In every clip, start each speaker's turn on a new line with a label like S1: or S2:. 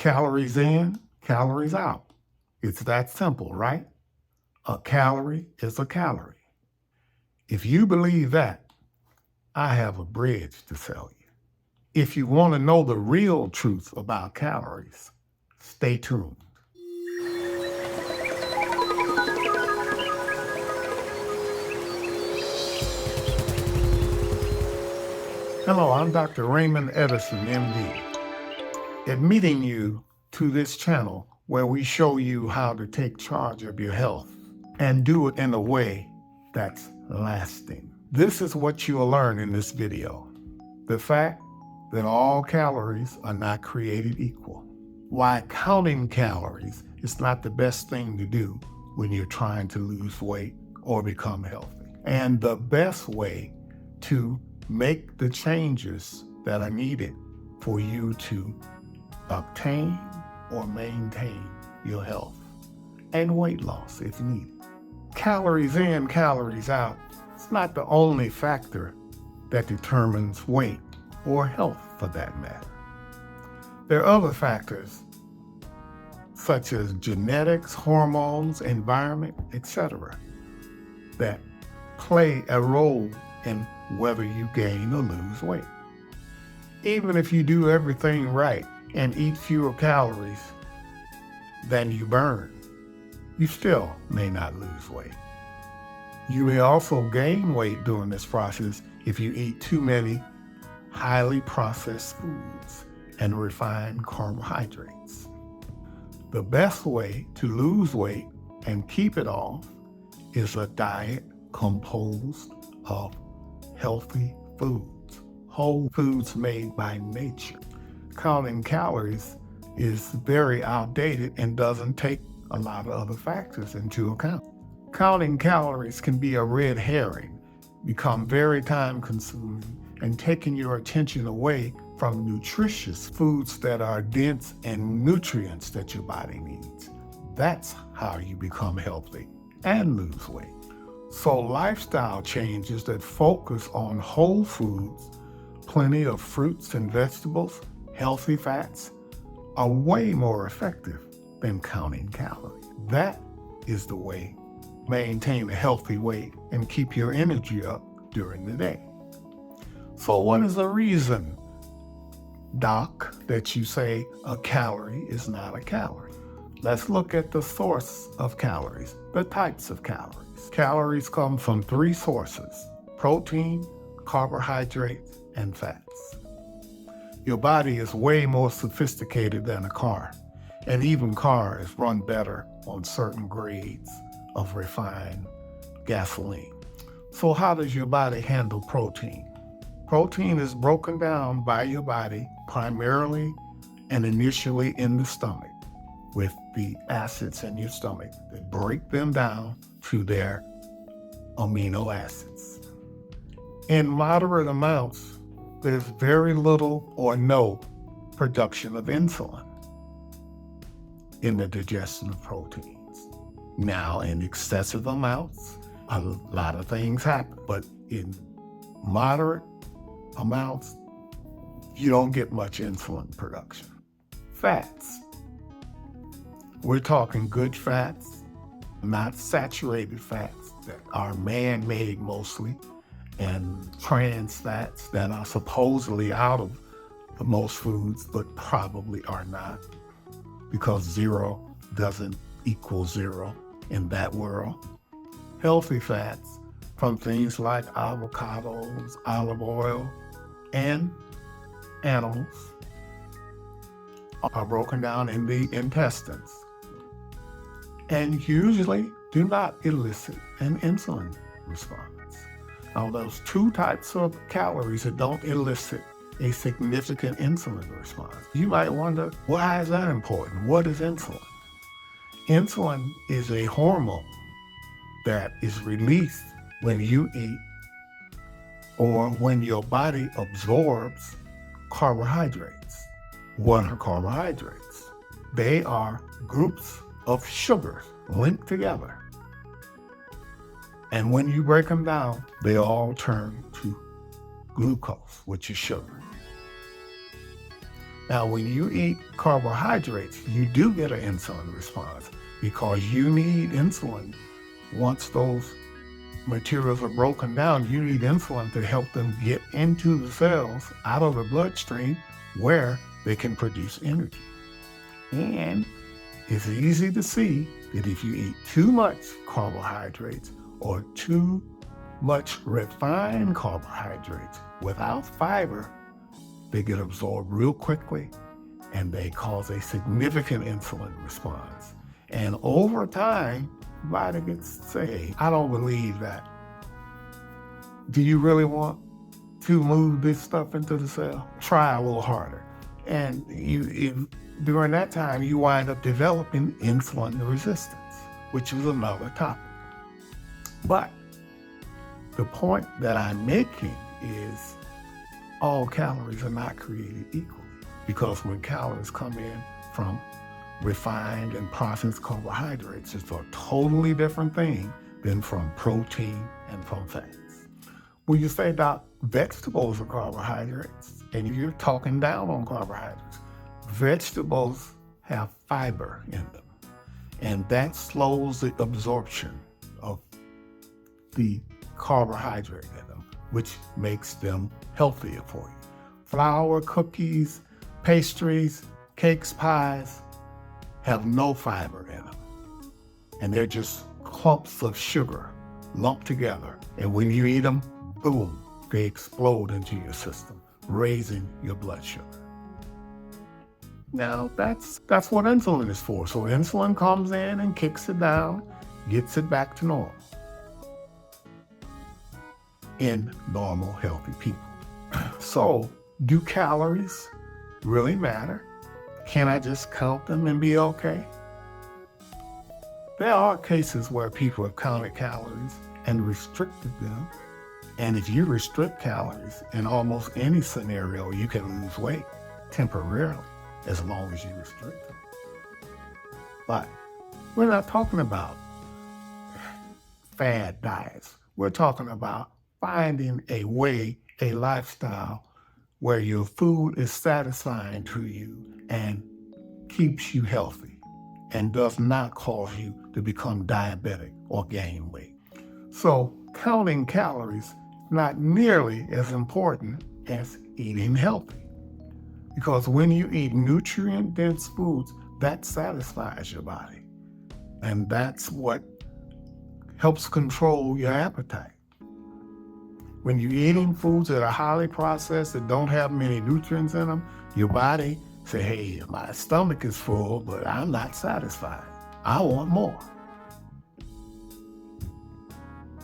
S1: Calories in, calories out. It's that simple, right? A calorie is a calorie. If you believe that, I have a bridge to sell you. If you want to know the real truth about calories, stay tuned. Hello, I'm Dr. Raymond Edison, MD, admitting you to this channel where we show you how to take charge of your health and do it in a way that's lasting. This is what you'll learn in this video. The fact that all calories are not created equal. Why counting calories is not the best thing to do when you're trying to lose weight or become healthy. And the best way to make the changes that are needed for you to obtain or maintain your health and weight loss if needed. Calories in, calories out, it's not the only factor that determines weight or health for that matter. There are other factors such as genetics, hormones, environment, etc., that play a role in whether you gain or lose weight. Even if you do everything right and eat fewer calories than you burn, you still may not lose weight. You may also gain weight during this process if you eat too many highly processed foods and refined carbohydrates. The best way to lose weight and keep it off is a diet composed of healthy foods, whole foods made by nature. Counting calories is very outdated and doesn't take a lot of other factors into account. Counting calories can be a red herring, become very time-consuming, and taking your attention away from nutritious foods that are dense in nutrients that your body needs. That's how you become healthy and lose weight. So lifestyle changes that focus on whole foods, plenty of fruits and vegetables, healthy fats, are way more effective than counting calories. That is the way to maintain a healthy weight and keep your energy up during the day. So what is the reason, Doc, that you say a calorie is not a calorie? Let's look at the source of calories, the types of calories. Calories come from three sources: protein, carbohydrates, and fats. Your body is way more sophisticated than a car, and even cars run better on certain grades of refined gasoline. So how does your body handle protein? Protein is broken down by your body primarily and initially in the stomach, with the acids in your stomach that break them down to their amino acids. In moderate amounts, there's very little or no production of insulin in the digestion of proteins. Now, in excessive amounts, a lot of things happen, but in moderate amounts, you don't get much insulin production. Fats. We're talking good fats, not saturated fats that are man-made mostly, and trans fats that are supposedly out of most foods, but probably are not, because zero doesn't equal zero in that world. Healthy fats from things like avocados, olive oil, and animals are broken down in the intestines and usually do not elicit an insulin response. Now, those two types of calories that don't elicit a significant insulin response. You might wonder, why is that important? What is insulin? Insulin is a hormone that is released when you eat or when your body absorbs carbohydrates. What are carbohydrates? They are groups of sugars linked together. And when you break them down, they all turn to glucose, which is sugar. Now, when you eat carbohydrates, you do get an insulin response because you need insulin. Once those materials are broken down, you need insulin to help them get into the cells, out of the bloodstream, where they can produce energy. And it's easy to see that if you eat too much carbohydrates or too much refined carbohydrates without fiber, they get absorbed real quickly and they cause a significant insulin response. And over time, the body gets saved. I don't believe that. Do you really want to move this stuff into the cell? Try a little harder. And during that time, you wind up developing insulin resistance, which is another topic. But the point that I'm making is all calories are not created equally, because when calories come in from refined and processed carbohydrates, it's a totally different thing than from protein and from fats. When you say about vegetables are carbohydrates, and you're talking down on carbohydrates, vegetables have fiber in them, and that slows the absorption of the carbohydrate in them, which makes them healthier for you. Flour, cookies, pastries, cakes, pies have no fiber in them, and they're just clumps of sugar lumped together. And when you eat them, boom, they explode into your system, raising your blood sugar. Now, that's what insulin is for. So insulin comes in and kicks it down, gets it back to normal in normal, healthy people. So, do calories really matter? Can I just count them and be okay? There are cases where people have counted calories and restricted them. And if you restrict calories in almost any scenario, you can lose weight temporarily as long as you restrict them. But we're not talking about fad diets. We're talking about finding a way, a lifestyle where your food is satisfying to you and keeps you healthy and does not cause you to become diabetic or gain weight. So counting calories is not nearly as important as eating healthy. Because when you eat nutrient-dense foods, that satisfies your body. And that's what helps control your appetite. When you're eating foods that are highly processed, that don't have many nutrients in them, your body say, hey, my stomach is full, but I'm not satisfied. I want more.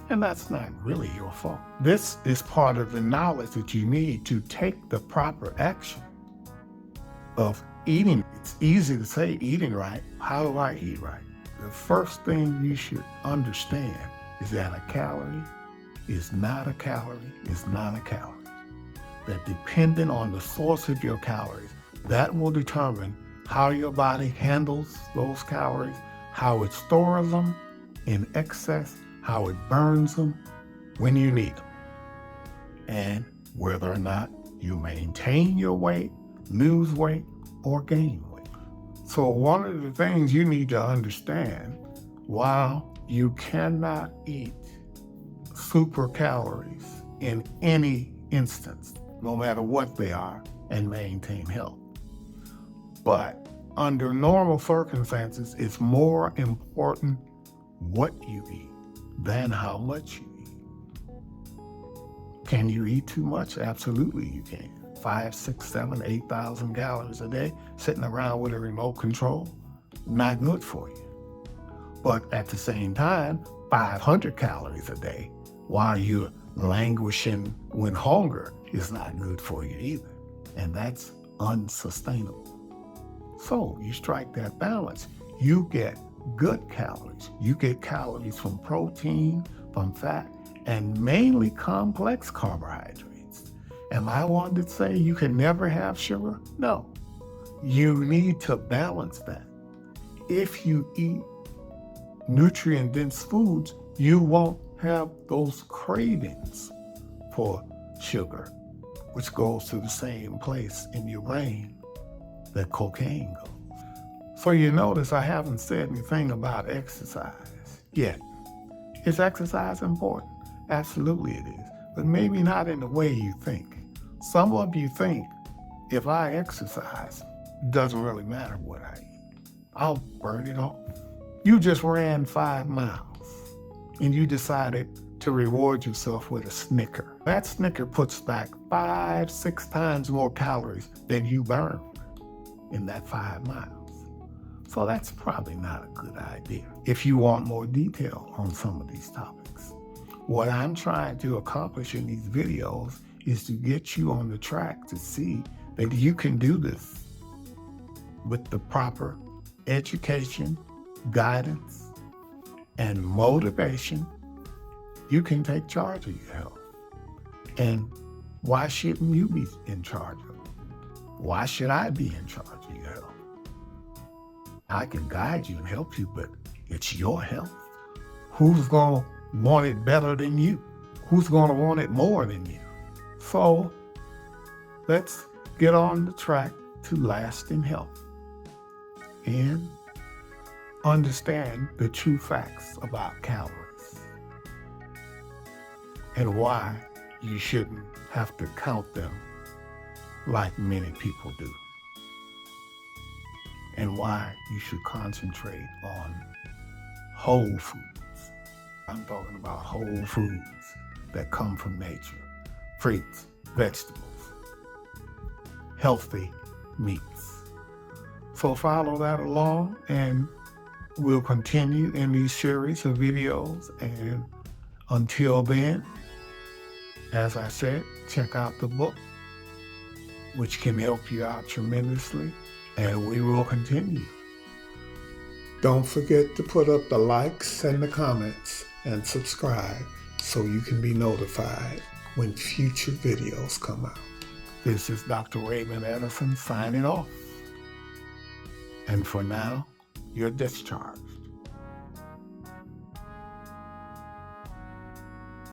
S1: And that's not really your fault. This is part of the knowledge that you need to take the proper action of eating. It's easy to say eating right. How do I eat right? The first thing you should understand is that a calorie is not a calorie, is not a calorie. That depending on the source of your calories, that will determine how your body handles those calories, how it stores them in excess, how it burns them when you need them, and whether or not you maintain your weight, lose weight, or gain weight. So one of the things you need to understand, while you cannot eat super calories in any instance, no matter what they are, and maintain health. But under normal circumstances, it's more important what you eat than how much you eat. Can you eat too much? Absolutely you can. 5, 6, 7, 8,000 calories a day sitting around with a remote control, not good for you. But at the same time, 500 calories a day while you're languishing when hunger is not good for you either. And that's unsustainable. So you strike that balance. You get good calories. You get calories from protein, from fat, and mainly complex carbohydrates. Am I one to say you can never have sugar? No. You need to balance that. If you eat nutrient-dense foods, you won't have those cravings for sugar, which goes to the same place in your brain that cocaine goes. So you notice I haven't said anything about exercise yet. Is exercise important? Absolutely it is, but maybe not in the way you think. Some of you think if I exercise, it doesn't really matter what I eat. I'll burn it off. You just ran 5 miles and you decided to reward yourself with a Snicker. That Snicker puts back 5-6 times more calories than you burned in that 5 miles. So that's probably not a good idea if you want more detail on some of these topics. What I'm trying to accomplish in these videos is to get you on the track to see that you can do this with the proper education, guidance, and motivation. You can take charge of your health. And why shouldn't you be in charge of it? Why should I be in charge of your health? I can guide you and help you, but it's your health. Who's going to want it better than you? Who's going to want it more than you? So let's get on the track to lasting health and understand the true facts about calories and why you shouldn't have to count them like many people do, and why you should concentrate on whole foods. I'm talking about whole foods that come from nature, fruits, vegetables, healthy meats. So follow that along, and we'll continue in these series of videos. And until then, as I said, check out the book, which can help you out tremendously, and we will continue. Don't forget to put up the likes and the comments and subscribe so you can be notified when future videos come out. This is Dr. Raymond Edison signing off. And for now, you're discharged.